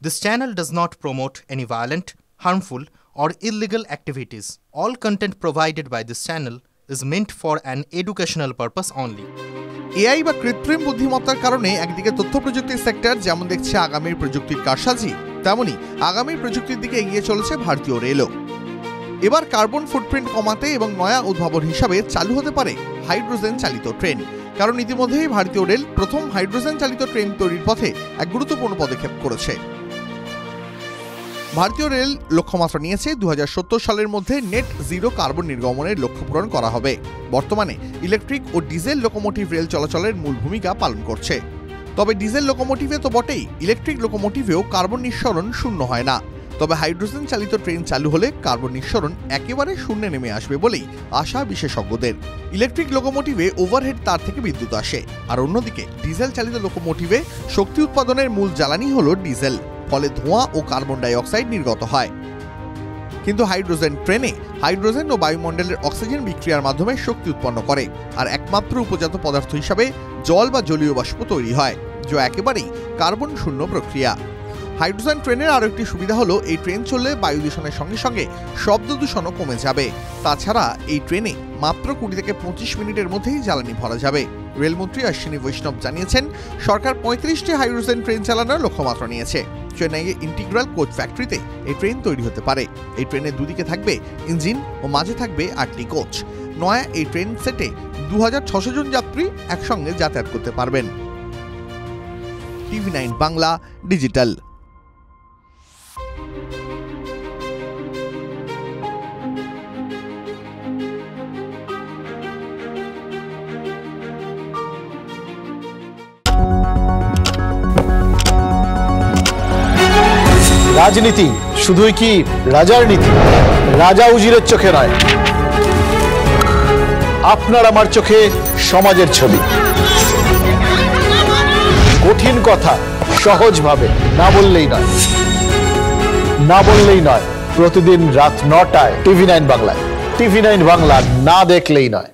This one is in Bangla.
This channel does not promote any violent, harmful, or illegal activities. All content provided by this channel is meant for an educational purpose only. AI বা কৃত্রিম বুদ্ধিমত্তার কারণে একদিকে তথ্য প্রযুক্তির সেক্টর যেমন দেখছে আগামীর প্রযুক্তির কারসাজি, তেমনি আগামীর প্রযুক্তির দিকে এগিয়ে চলেছে ভারতীয় রেলও। এবার কার্বন ফুটপ্রিন্ট কমাতে এবং নয়া উদ্ভাবন হিসাবে চালু হতে পারে হাইড্রোজেন চালিত ট্রেন। কারণ ইতিমধ্যেই ভারতীয় রেল প্রথম হাইড্রোজেন চালিত ট্রেন তৈরির পথে এক গুরুত্বপূর্ণ পদক্ষেপ করেছে। ভারতীয় রেল লক্ষ্যমাত্রা নিয়েছে 2070 সালের মধ্যে নেট জিরো কার্বন নির্গমনের লক্ষ্য পূরণ করা হবে। বর্তমানে ইলেকট্রিক ও ডিজেল লোকোমোটিভ রেল চলাচলের মূল ভূমিকা পালন করছে। তবে ডিজেল লোকোমোটিভে তো বটেই, ইলেকট্রিক লোকোমোটিভেও কার্বন নিঃসরণ শূন্য হয় না। তবে হাইড্রোজেন চালিত ট্রেন চালু হলে কার্বন নিঃসরণ একেবারে শূন্যে নেমে আসবে বলেই আশা বিশেষজ্ঞদের। ইলেকট্রিক লোকোমোটিভে ওভারহেড তার থেকে বিদ্যুৎ আসে, আর অন্যদিকে ডিজেল চালিত লোকোমোটিভে শক্তি উৎপাদনের মূল জ্বালানি হলো ডিজেল, ফলে ধোঁয়া ও কার্বন ডাই অক্সাইড নির্গত হয়। কিন্তু হাইড্রোজেন ট্রেনে হাইড্রোজেন ও বায়ুমণ্ডলের অক্সিজেন বিক্রিয়ার মাধ্যমে শক্তি উৎপন্ন করে, আর একমাত্র উপজাত পদার্থ হিসাবে জল বা জলীয় বাষ্প তৈরি হয়, যা একেবারেই কার্বন শূন্য প্রক্রিয়া। হাইড্রোজেন ট্রেনের আরও একটি সুবিধা হলো এই ট্রেন চললে বায়ু দূষণের সঙ্গে সঙ্গে শব্দ দূষণও কমে যাবে। তাছাড়া এই ট্রেনে মাত্র 20 থেকে 25 মিনিটের মধ্যেই জ্বালানি ভরা যাবে। রেলমন্ত্রী অশ্বিনী বৈষ্ণব জানিয়েছেন, সরকার 35টি হাইড্রোজেন ট্রেন চালানোর লক্ষ্যমাত্রা নিয়েছে। চেন্নাইয়ে ইন্টিগ্রাল কোচ ফ্যাক্টরিতে এই ট্রেন তৈরি হতে পারে। এই ট্রেনের দুদিকে থাকবে ইঞ্জিন ও মাঝে থাকবে 8টি কোচ। নয়া এই ট্রেন সেটে 2600 জন যাত্রী একসঙ্গে যাতায়াত করতে পারবেন। TV9 Bangla digital. রাজনীতি শুধুই কি রাজার নীতি? রাজা উজিরের চোখে নয়, আপনার আমার চোখে সমাজের ছবি। কঠিন কথা সহজভাবে না বললেই নয়। প্রতিদিন রাত 9টায় TV9 বাংলায়। TV9 বাংলা না দেখলেই নয়।